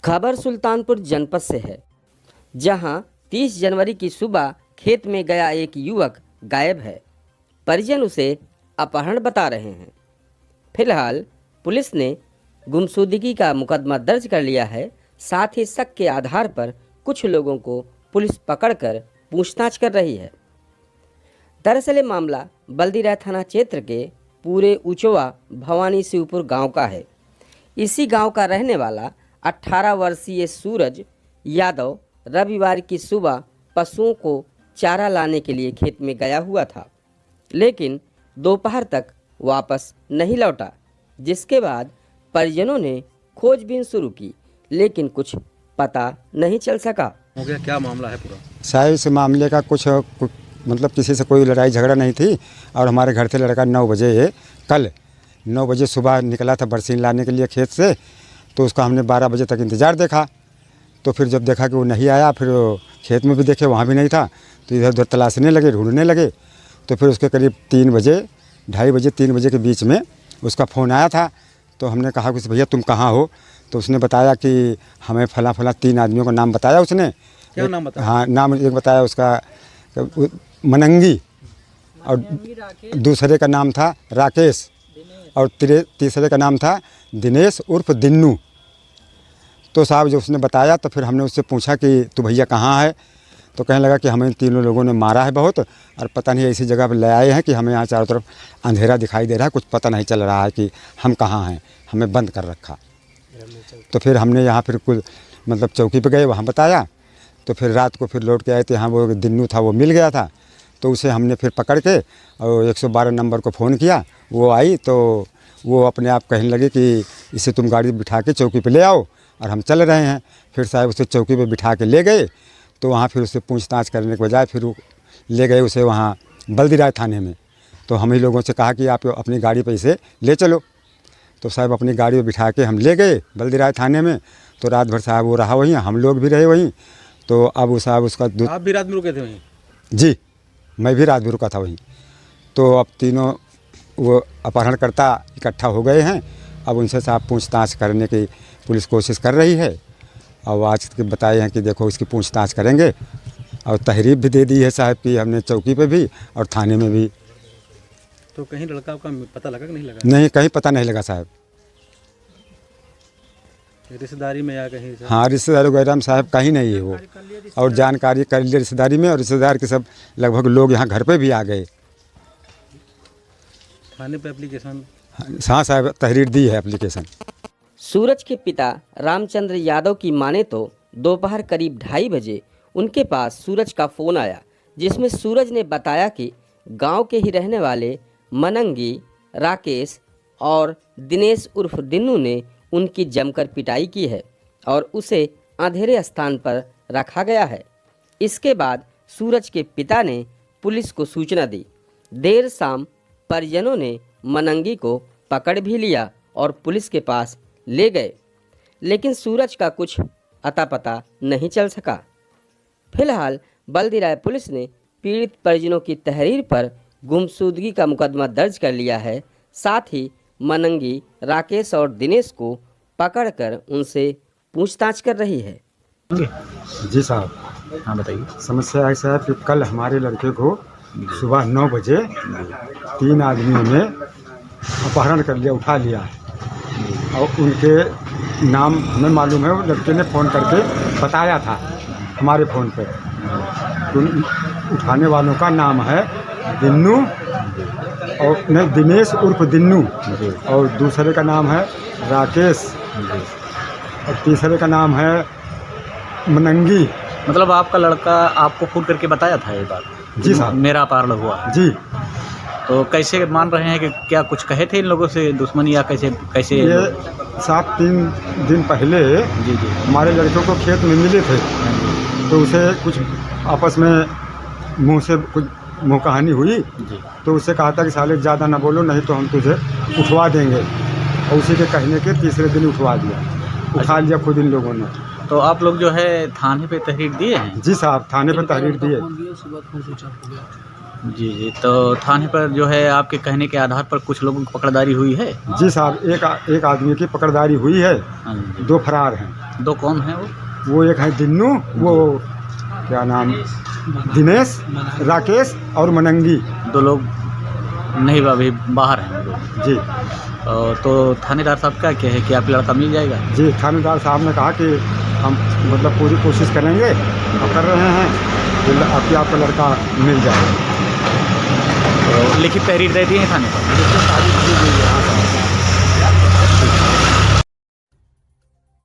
खबर सुल्तानपुर जनपद से है, जहां 30 जनवरी की सुबह खेत में गया एक युवक गायब है। परिजन उसे अपहरण बता रहे हैं। फिलहाल पुलिस ने गुमशुदगी का मुकदमा दर्ज कर लिया है। साथ ही शक के आधार पर कुछ लोगों को पुलिस पकड़कर पूछताछ कर रही है। दरअसल ये मामला बल्दीराय थाना क्षेत्र के पूरे उचवा भवानी शिवपुर गांव का है। इसी गांव का रहने वाला 18 वर्षीय सूरज यादव रविवार की सुबह पशुओं को चारा लाने के लिए खेत में गया हुआ था, लेकिन दोपहर तक वापस नहीं लौटा, जिसके बाद परिजनों ने खोजबीन शुरू की, लेकिन कुछ पता नहीं चल सका। हो गया क्या मामला है पूरा? साहब इस मामले का कुछ मतलब किसी से कोई लड़ाई झगड़ा नहीं थी और हमारे घर से लड़का 9 बजे कल 9 बजे सुबह निकला था बरसीन लाने के लिए खेत से। तो उसका हमने 12 बजे तक इंतज़ार देखा। तो फिर जब देखा कि वो नहीं आया, फिर खेत में भी देखे वहाँ भी नहीं था, तो इधर उधर तलाशने लगे, ढूंढने लगे। तो फिर उसके करीब 3 बजे 2:30 बजे 3 बजे के बीच में उसका फ़ोन आया था। तो हमने कहा कि भैया तुम कहाँ हो? तो उसने बताया कि हमें फला 3 आदमियों का नाम बताया उसने। क्या नाम बताया? हाँ, नाम एक बताया उसका मनंगी, और दूसरे का नाम था राकेश, और तीसरे का नाम था दिनेश उर्फ दिन्नू। तो साहब जो उसने बताया, तो फिर हमने उससे पूछा कि तू भैया कहाँ है? तो कहने लगा कि हमें तीनों लोगों ने मारा है बहुत, और पता नहीं ऐसी जगह पर ले आए हैं कि हमें यहाँ चारों तरफ अंधेरा दिखाई दे रहा है, कुछ पता नहीं चल रहा है कि हम कहाँ हैं, हमें बंद कर रखा। तो फिर हमने यहाँ फिर कुछ मतलब चौकी पे गए, वहाँ बताया। तो फिर रात को फिर लौट के आए थे, यहाँ वो दिन्नू था वो मिल गया था। तो उसे हमने फिर पकड़ के और 112 नंबर को फ़ोन किया, वो आई। तो वो अपने आप कहने लगे कि इसे तुम गाड़ी बिठा के चौकी पे ले आओ, और हम चल रहे हैं। फिर साहब उसे चौकी पे बिठा के ले गए। तो वहाँ फिर उससे पूछताछ करने के बजाय फिर वो ले गए उसे वहाँ बल्दीराय थाने में। तो हम ही लोगों से कहा कि आप अपनी गाड़ी पे इसे ले चलो। तो साहब अपनी गाड़ी में बिठा के हम ले गए बल्दीराय थाने में। तो रात भर साहब वो रहा वहीं, हम लोग भी रहे वहीं। तो अब वो साहब उसका आप भी रात में रुके थे वहीं? जी, मैं भी रात में रुका था वहीं। तो अब तीनों वो अपहरणकर्ता इकट्ठा हो गए हैं। अब उनसे साहब पूछताछ करने की पुलिस कोशिश कर रही है। और आज के बताए हैं कि देखो इसकी पूछताछ करेंगे, और तहरीर भी दे दी है साहब की हमने चौकी पे भी और थाने में भी। तो कहीं लड़का का पता लगा कि नहीं लगा? नहीं, कहीं पता नहीं लगा साहब। रिश्तेदारी में या कहीं से? हाँ, रिश्तेदारी वगैरह में साहब कहीं नहीं है वो। और जानकारी कर ली रिश्तेदारी में, और रिश्तेदार के सब लगभग लोग यहाँ घर पे भी आ गए। थाने पे एप्लीकेशन? हाँ साहब, तहरीर दी है एप्लीकेशन। सूरज के पिता रामचंद्र यादव की माने तो दोपहर करीब 2:30 बजे उनके पास सूरज का फ़ोन आया, जिसमें सूरज ने बताया कि गांव के ही रहने वाले मनंगी, राकेश और दिनेश उर्फ दिन्नू ने उनकी जमकर पिटाई की है और उसे अंधेरे स्थान पर रखा गया है। इसके बाद सूरज के पिता ने पुलिस को सूचना दी। देर शाम परिजनों ने मनंगी को पकड़ भी लिया और पुलिस के पास ले गए, लेकिन सूरज का कुछ अता पता नहीं चल सका। फिलहाल बल्दीराय पुलिस ने पीड़ित परिजनों की तहरीर पर गुमशुदगी का मुकदमा दर्ज कर लिया है। साथ ही मनंगी, राकेश और दिनेश को पकड़कर उनसे पूछताछ कर रही है। जी साहब। हाँ बताइए। समस्या ऐसा है कि कल हमारे लड़के को सुबह 9 बजे 3 आदमियों ने अपहरण कर लिया, उठा लिया, और उनके नाम हमें मालूम है। वो लड़के ने फ़ोन करके बताया था हमारे फ़ोन पे। तो उठाने वालों का नाम है दिन्नू, और नहीं दिनेश उर्फ दिन्नू, और दूसरे का नाम है राकेश, और तीसरे का नाम है मनंगी। मतलब आपका लड़का आपको फ़ोन करके बताया था ये बात? जी साहब। मेरा अपहरण हुआ? जी। तो कैसे मान रहे हैं कि क्या कुछ कहे थे इन लोगों से दुश्मनी, या कैसे ये साहब 3 दिन पहले जी हमारे लड़कों को खेत में मिले थे। तो उसे कुछ आपस में मुँह कहानी हुई। तो उससे कहा था कि साले ज़्यादा ना बोलो, नहीं तो हम तुझे उठवा देंगे। और उसी के कहने के तीसरे दिन उठवा दिया, उठा लिया खुद इन लोगों ने। तो आप लोग जो है थाने पे तहरीर दिए हैं? जी साहब, थाने पर तहरीर दिए। जी। तो थाने पर जो है आपके कहने के आधार पर कुछ लोगों की पकड़दारी हुई है? जी साहब, एक आदमी की पकड़दारी हुई है, 2 फरार हैं। दो कौन हैं वो? एक है दिन्नू, वो क्या नाम, दिनेश, राकेश और मनंगी। दो लोग नहीं अभी बाहर हैं वो लोग। जी तो थानेदार साहब क्या कहे कि आपका लड़का मिल जाएगा? जी, थानेदार साहब ने कहा कि हम मतलब पूरी कोशिश करेंगे और कर रहे हैं कि आपका लड़का मिल जाए। तो लिखित तहरीर दे दिए हैं थाने पर?